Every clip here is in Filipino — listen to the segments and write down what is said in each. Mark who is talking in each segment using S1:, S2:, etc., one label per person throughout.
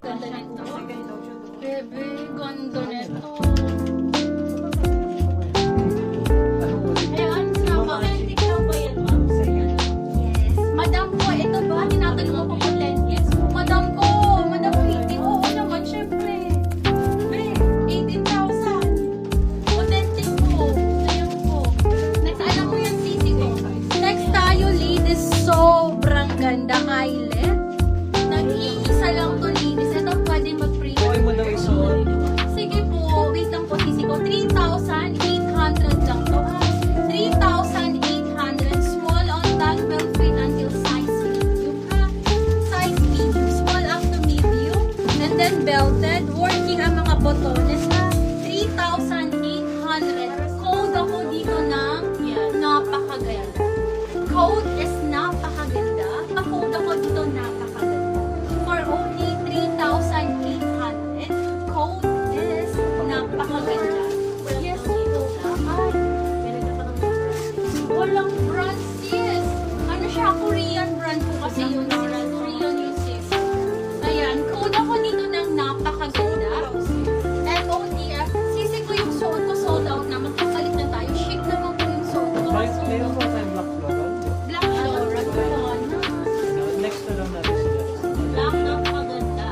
S1: Ganda nito. Bebe, ganda nito. Ayan, napaka-antique lang ba yan, ma'am? Yes. Madam po, ito ba? Tinatanong mo po kung lens. Yes. Madam ko, madam ko, 18. Oo naman, syempre. Be, 18,000. Authentic po. Ayan po. Next, alam mo yung CC ko. Next tayo, ladies. Sobrang ganda eyelet. Nag-iisa lang to, ladies. Ito pwede mag-free.
S2: Okay mo daw isuot.
S1: Sige po, wait lang po, sisi ko. 3,800 lang to. 3,800. Small on tag will fit until size medium. Ha? Size medium. Small up to medium. And then belted. Working ang mga botones. Ha? 3,800. Code ako dito ng napakaganda. Code is napakaganda. Code ako dito napakaganda. For only 3,800. Code is napakaganda. Yes, ito. Ay, walang brand sis. Ano siya? Korean brand po kasi yun. Korean yun sis. Ayan, code ako dito ng napakaganda. MOTF. Sisi ko yung suot ko sold out na. Magpapalit na tayo. Chic naman po yung suot ko.
S2: Mayroon po tayong black floral.
S1: Black floral.
S2: Next na lang natin sila.
S1: Black, napakaganda.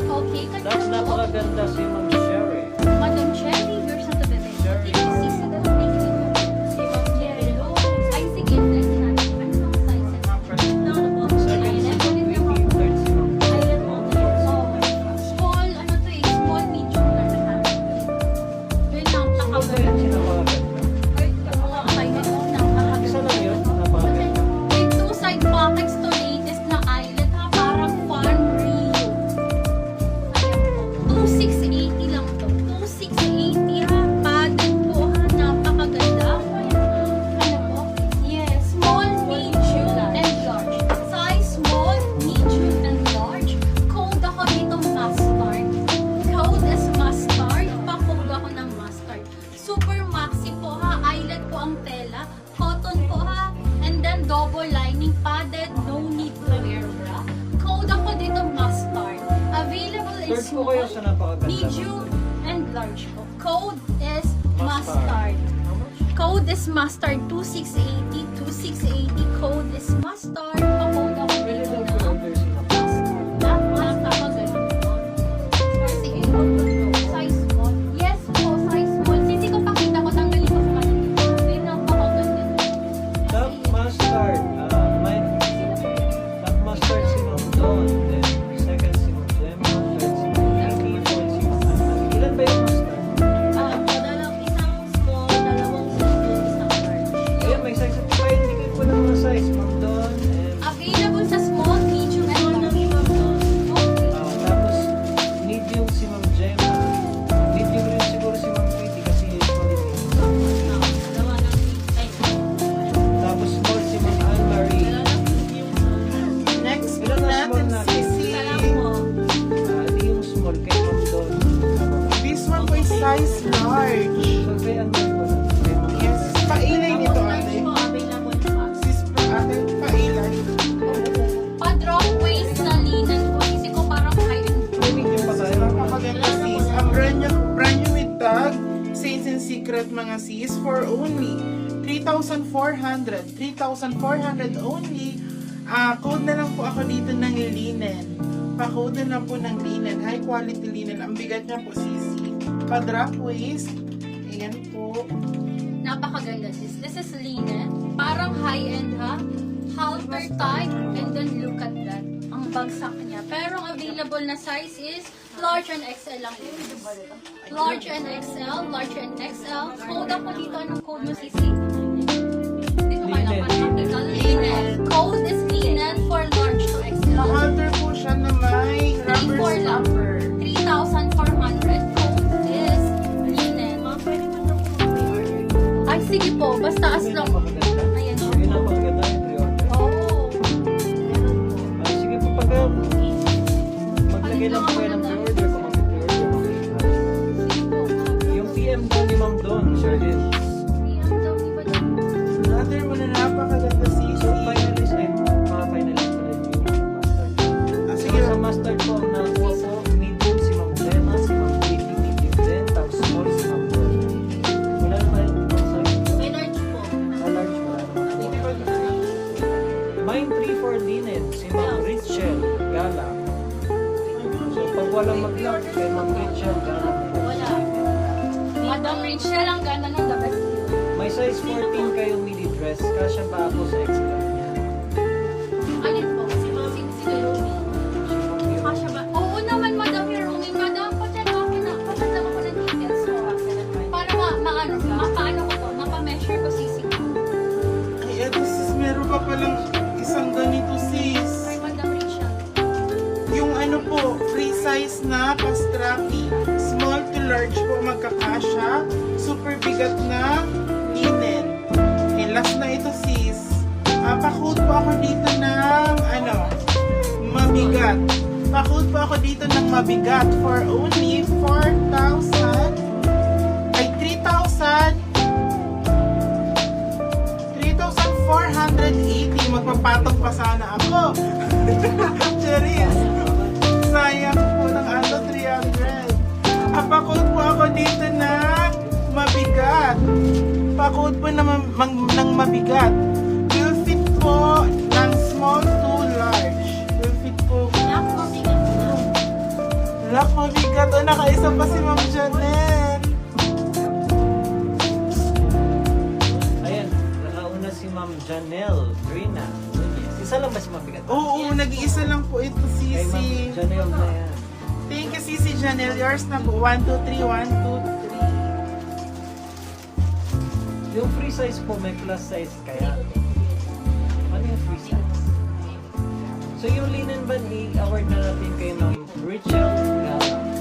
S1: Okay,
S2: That's napakaganda si Ma'am Sherry.
S1: Madam Cherry, yours na to the next.
S2: Cherry.
S1: Sisi na thank you. Si Ma'am Yellow. Ay, sige, next natin. Ano ang sizes? Small, ano to eh, small, medium na lahat. Yun lang, napakaganda. Ay, napakaganda.
S2: Isa lang yun, napakaganda.
S1: May two side pockets to latest na eyelet ha, parang Farm Rio. Ayan po, 2,680 lang to. 2,680 ha, padded po ha, napakaganda. Ano po? Yes, small, medium, and large. Size small, medium, and large. Code ako dito mustard. Code is mustard. Pa-code ako ng mustard. Super maxi po ha, eyelet po ang tela. Cotton po ha, and then double lining, padded, no need to wear bra. Code ako dito mustard. Available in
S2: Search po kayo
S1: small,
S2: sa napakaganda.
S1: medium, and large po. Code is mustard.
S2: Mustard. How much?
S1: Code is mustard 2680, 2680. Code is mustard. Pa-code ako
S2: Pwede
S1: dito
S2: daw
S1: na
S2: po-order si Ma'am.
S1: mustard. Napakaganda. Sige, size small. Yes po, size small. Sisi ko pakita ko, tanggalin ko sa kanila. Ay, napakaganda.
S2: Top mustard. Top mustard si Ma'am Dawn. Then second si Ma'am Gemma. Third si Ma'am Jackie. Fourth si Ma'am Anna. Ilan ba yung mustard?
S1: Isang small, dalawang medium, isang large.
S2: Ayan, may size. Pa-indicate po ng mga size. Ma'am Dawn. And
S1: Available sa small, medium, and large. Okay.
S2: tapos medium si Ma'am Gemma. Medium rin siguro si Ma'am Pretty kasi usually tapos small si Ma'am Anne Marie.
S3: Next po
S2: Ilan na
S3: natin,
S2: small natin?
S3: Sisi.
S2: Di yung small kay Ma'am Dawn.
S3: This one po is size large.
S2: So kay ano po na? Kay Ma'am
S3: Yes, pailay nito ate.
S1: Available pa.
S3: Sis po ate, pailay.
S1: Pa-drop waist na linen po. Kasi ko parang high-end.
S2: May medium pa tayo.
S3: Napakaganda sis. Ang brand new with tag, Saints and Secret mga sis, for only 3,400. 3,400 only. Code na lang po ako dito ng linen. Pa-code na lang po ng linen. High quality linen. Ang bigat niya po sisi. Pa-drop waist. Ayan po.
S1: Napakaganda sis. This is linen. Parang high-end ha. Halter type. And then look at that. Ang bagsak niya. Pero ang available na size is large and XL lang yun. Large and XL. Large and XL. Code ako dito. Anong code mo sisi? Hindi ko kailangan practical. Linen. Code is linen for large to XL.
S3: Halter po siya na may rubber
S1: 3,400.
S3: stopper.
S1: 3,400. Code is linen. Ay, sige po. Basta as
S2: Yun
S1: long.
S2: ang maganda.
S1: Ayan o.
S2: Yun ang maganda yung pre-order.
S1: Oh.
S2: Sige po, pag maglagay lang po kayo ng pre-order, kung mag-pre-order, makikita.
S1: Rachel ang ganda ng the best.
S2: May size 14 kayo midi dress. Kasya ba ako sa extra niya?
S1: Alin po? Si Romy. Kasya ba? Oo naman, Madam Romy. Madam, pa-check ako na. Pa-check lang ako ng details ko. Para maano ka, mapaano ko to, mapa-measure ko sisig.
S3: Ay, eto sis, meron pa palang isang ganito sis.
S1: Kay Madam Rachel.
S3: Yung ano po, free size na pastraki. Small to large po magkakasya. Super bigat na linen. Okay, last na ito sis. Pa-code po ako dito ng mabigat. Pa-code po ako dito ng mabigat for only 4,000. Ay, 3,000. 3,480. Magpapatong pa sana ako. Charis. Sayang po ng 300. Pa-code po ako dito ng mabigat. Pa-code po ng mabigat. Will fit po ng small to large. Will fit po.
S1: Nak, mabigat na.
S3: Lak, mabigat. O, nakaisa pa si Ma'am Janelle.
S2: Ayan, nakauna si Ma'am Janelle Rina. Isa lang ba si mabigat?
S3: Oo, nag-iisa lang po ito,
S2: Kay Ma'am
S3: Sisi.
S2: Janelle na yan.
S3: Thank you, Sisi Janelle. Yours na po. 1, 2, 3, 1, 2, 3.
S2: Yung free size po, may plus size kaya. Ano yung free size? So yung linen ba, i-award na natin kay Ma'am Rachel Gala.